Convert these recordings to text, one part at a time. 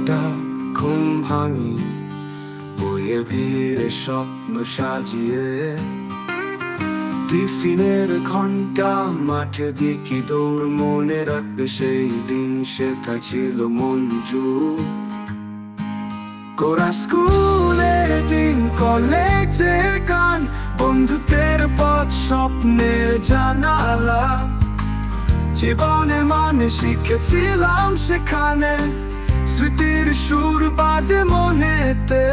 একটা ঘুম ভাঙি, বইয়ে ভিড়ে স্বপ্ন সাজিয়ে। টিফিনের ঘন্টা, মাঠে দিকে দৌড়, মনে রাখবে সেই দিন, সেটা ছিল মঞ্জু। কোরা স্কুলের দিন, কলেজের গান, বন্ধুত্বের পথ, স্বপ্নের জানালা। জীবনে মানে শিখেছিলাম সেখানে, স্মৃতির সুর বাজে মনেতে।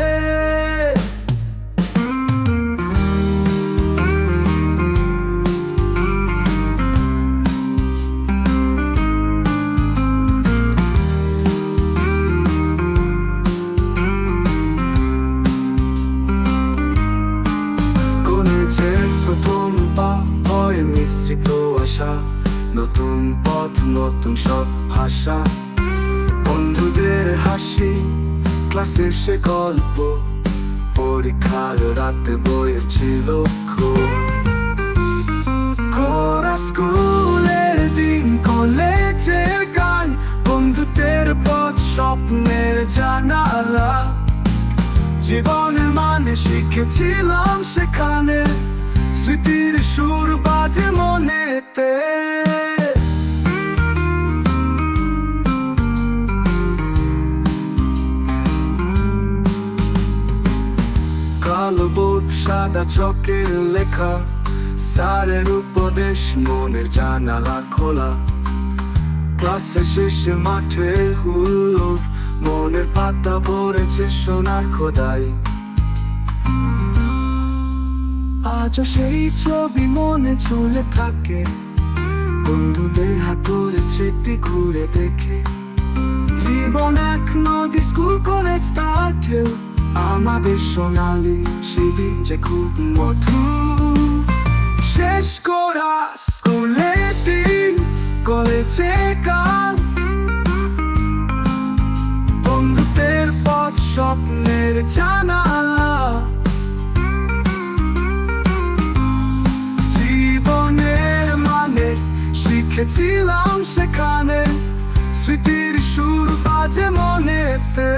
কলেজের প্রথম পা হয় মিশ্রিত আশা, নতুন পথ, নতুন সব ভাষা। বন্ধুদের হাসি, ক্লাসের সে গল্প, পরীক্ষার রাতে বইয়ের ছিল কোরা স্কুলের দিন, কলেজের গান, বন্ধুত্বের পথ, স্বপ্নের জানালা। জীবনের মানে শিখেছিলাম সেখানে, স্মৃতির সুর বাজে মনেতে। কালো বোর্ড, সাদা চকের লেখা, স্যারের উপদেশ, মনের জানালা খোলা। ক্লাসের শেষে মাঠে হুল্লোড়, মনের পাতা ভরেছে সোনার খোদাই। আজও সেই ছবি মনে চলে থাকে, বন্ধুদের হাত ধরে স্মৃতি ঘুরে দেখে। জীবন এক নদী, স্কুল কলেজ তার ঢেউ, আমাদের সোনালি সেদিন যে খুব মধুর। শেষ করা স্কুলের দিন, কলেজে গান, বন্ধুত্বের পথ, স্বপ্নের জানালা। জীবনের মানে শিখেছিলাম সেখানে, স্মৃতির সুর বাজে মনেতে।